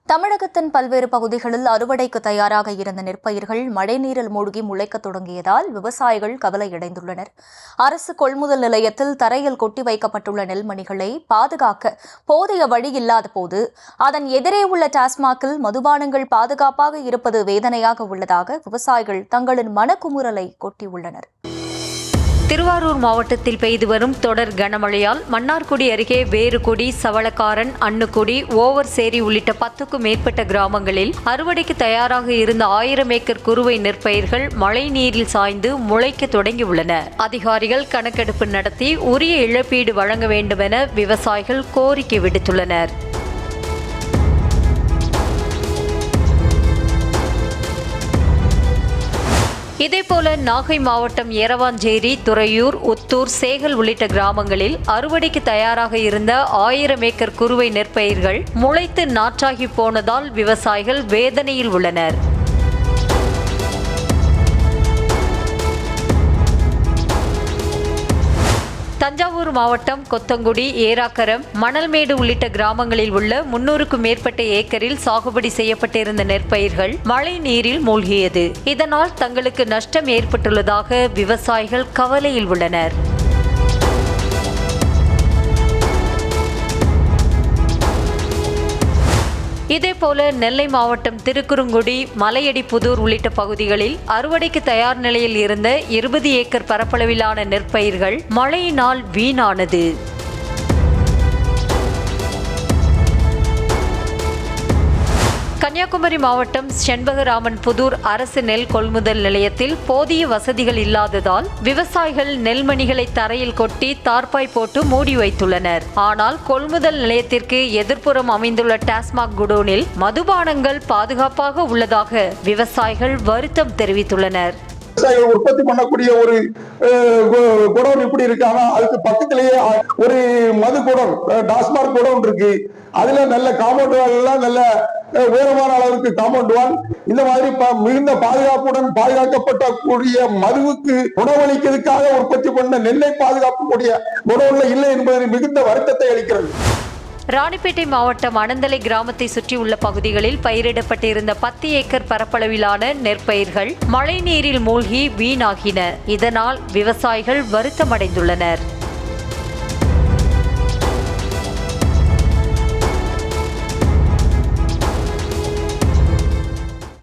தமிழகத்தின் பல்வேறு பகுதிகளில் அறுவடைக்கு தயாராக இருந்த நெற்பயிர்கள் மழைநீரில் மூழ்கி முளைக்கத் தொடங்கியதால் விவசாயிகள் கவலையடைந்துள்ளனர். அரசு கொள்முதல் நிலையத்தில் தரையில் கொட்டி வைக்கப்பட்டுள்ள நெல்மணிகளை பாதுகாக்க போதிய வழி இல்லாத போது அதன் எதிரே உள்ள டாஸ்மாகில் மதுபானங்கள் பாதுகாப்பாக இருப்பது வேதனையாக உள்ளதாக விவசாயிகள் தங்களின் மனக்குமுறலை கொட்டியுள்ளனர். திருவாரூர் மாவட்டத்தில் பெய்து வரும் தொடர் கனமழையால் மன்னார்குடி அருகே வேறுகுடி, சவளக்காரன், அன்னுக்குடி, ஓவர்சேரி உள்ளிட்ட 10க்கும் மேற்பட்ட கிராமங்களில் அறுவடைக்கு தயாராக இருந்த 1000 ஏக்கர் குறுவை நெற்பயிர்கள் மழை நீரில் சாய்ந்து முளைக்க தொடங்கியுள்ளன. அதிகாரிகள் கணக்கெடுப்பு நடத்தி உரிய இழப்பீடு வழங்க வேண்டும் என விவசாயிகள் கோரிக்கை விடுத்துள்ளனர். இதேபோல நாகை மாவட்டம் ஏரவாஞ்சேரி, துறையூர், உத்தூர், சேகல் உள்ளிட்ட கிராமங்களில் அறுவடைக்கு தயாராக இருந்த 1000 ஏக்கர் குறுவை நெற்பயிர்கள் முளைத்து நாற்றாகி போனதால் விவசாயிகள் வேதனையில் உள்ளனர். தஞ்சாவூர் மாவட்டம் கொத்தங்குடி, ஏராக்கரம், மணல்மேடு உள்ளிட்ட கிராமங்களில் உள்ள 300க்கும் மேற்பட்ட ஏக்கரில் சாகுபடி செய்யப்பட்டிருந்த நெற்பயிர்கள் மழை நீரில் மூழ்கியது. இதனால் தங்களுக்கு நஷ்டம் ஏற்பட்டுள்ளதாக விவசாயிகள் கவலையில் உள்ளனர். இதேபோல நெல்லை மாவட்டம் திருக்குறுங்குடி, மலையடிப்புதூர் உள்ளிட்ட பகுதிகளில் அறுவடைக்கு தயார் நிலையில் இருந்த 20 ஏக்கர் பரப்பளவிலான நெற்பயிர்கள் மழையினால் வீணானது. கன்னியாகுமரி மாவட்டம் செண்பகராமன் புதூர் அரசு நெல் கொள்முதல் நிலையத்தில் போதிய வசதிகள் இல்லாததால் விவசாயிகள் நெல்மணிகளை தரையில் கொட்டி தார்பாய் போட்டு மூடி வைத்துள்ளனர். ஆனால் கொள்முதல் நிலையத்திற்கு எதிர்ப்புறம் அமைந்துள்ள டாஸ்மாக் குடோனில் மதுபானங்கள் பாதுகாப்பாக உள்ளதாக விவசாயிகள் வருத்தம் தெரிவித்துள்ளனர். விவசாயிகள் உற்பத்தி பண்ணக்கூடிய ஒரு குடோன் இப்படி இருக்காங்க. அதுக்கு பக்கத்திலேயே ஒரு மது குடோன், டாஸ்மாக் குடோன் இருக்கு. அதுல நல்ல காம்பவுண்ட் வால் எல்லாம் நல்ல உயரமான அளவுக்கு காம்பவுண்ட் வால், இந்த மாதிரி மிகுந்த பாதுகாப்புடன் பாதுகாக்கப்படக்கூடிய மதுவுக்கு உணவளிக்கிறதுக்காக உற்பத்தி பண்ண நெல்லை பாதுகாக்கக்கூடிய குடோன்ல இல்லை என்பது மிகுந்த வருத்தத்தை அளிக்கிறது. ராணிப்பேட்டை மாவட்டம் அனந்தலை கிராமத்தை சுற்றியுள்ள பகுதிகளில் பயிரிடப்பட்டிருந்த 10 ஏக்கர் பரப்பளவிலான நெற்பயிர்கள் மழை நீரில் மூழ்கி வீணாகின. இதனால் விவசாயிகள் வருத்தமடைந்துள்ளனர்.